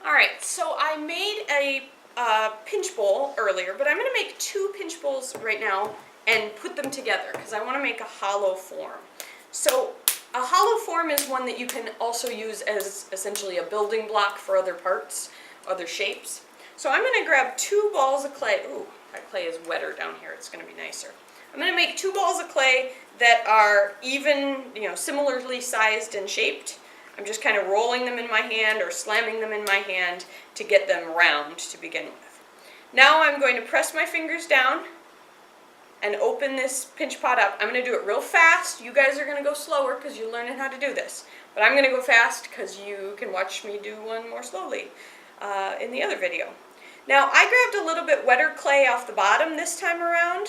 Alright, so I made a pinch bowl earlier, but I'm going to make two pinch bowls right now and put them together because I want to make a hollow form. So a hollow form is one that you can also use as essentially a building block for other parts, other shapes. So I'm going to grab two balls of clay. Ooh, that clay is wetter down here. It's going to be nicer. I'm going to make two balls of clay that are even, similarly sized and shaped. I'm just kind of rolling them in my hand or slamming them in my hand to get them round to begin with. Now I'm going to press my fingers down and open this pinch pot up. I'm going to do it real fast. You guys are going to go slower because you're learning how to do this. But I'm going to go fast because you can watch me do one more slowly in the other video. Now I grabbed a little bit wetter clay off the bottom this time around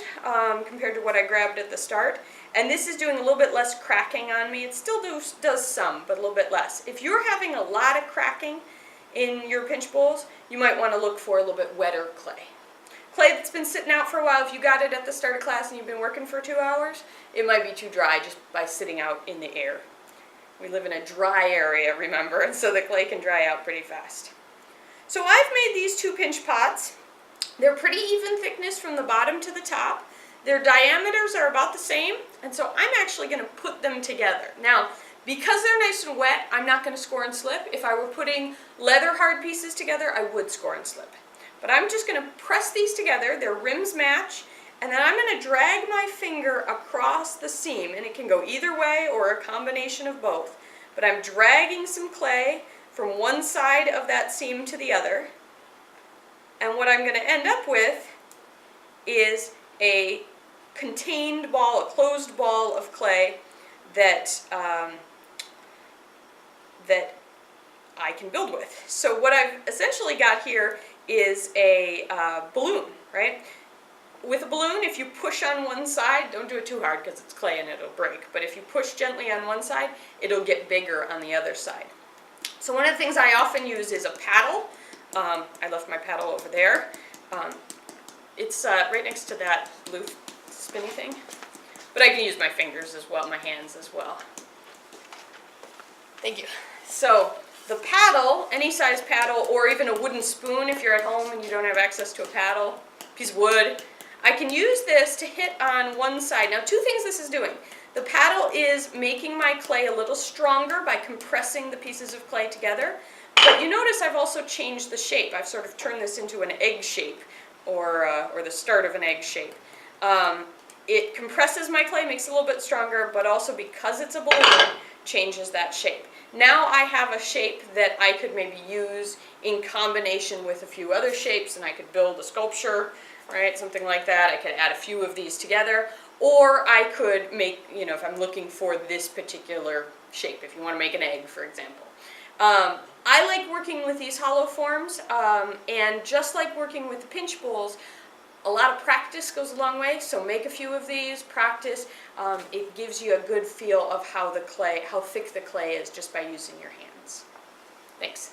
compared to what I grabbed at the start. And this is doing a little bit less cracking on me. It still does some, but a little bit less. If you're having a lot of cracking in your pinch bowls, you might want to look for a little bit wetter clay. Clay that's been sitting out for a while, if you got it at the start of class and you've been working for 2 hours, it might be too dry just by sitting out in the air. We live in a dry area, remember, and so the clay can dry out pretty fast. So I've made these two pinch pots. They're pretty even thickness from the bottom to the top. Their diameters are about the same, and so I'm actually going to put them together. Now, because they're nice and wet, I'm not going to score and slip. If I were putting leather hard pieces together, I would score and slip. But I'm just going to press these together, their rims match, and then I'm going to drag my finger across the seam, and it can go either way or a combination of both. But I'm dragging some clay from one side of that seam to the other, and what I'm going to end up with is a contained ball, a closed ball of clay that that I can build with. So what I've essentially got here is a balloon, right? With a balloon, if you push on one side, don't do it too hard because it's clay and it'll break, but if you push gently on one side, it'll get bigger on the other side. So one of the things I often use is a paddle. I left my paddle over there. It's right next to that blue spinny thing. But I can use my fingers as well, my hands as well. Thank you. So the paddle, any size paddle, or even a wooden spoon if you're at home and you don't have access to a paddle, piece of wood, I can use this to hit on one side. Now, two things this is doing. The paddle is making my clay a little stronger by compressing the pieces of clay together. But you notice I've also changed the shape. I've sort of turned this into an egg shape, or the start of an egg shape. It compresses my clay, makes it a little bit stronger, but also because it's a balloon, changes that shape. Now I have a shape that I could maybe use in combination with a few other shapes, and I could build a sculpture, right, something like that. I could add a few of these together, or I could make, if I'm looking for this particular shape, if you want to make an egg, for example. I like working with these hollow forms, and just like working with the pinch bowls, a lot of practice goes a long way, so make a few of these, practice. It gives you a good feel of how thick the clay is just by using your hands. Thanks.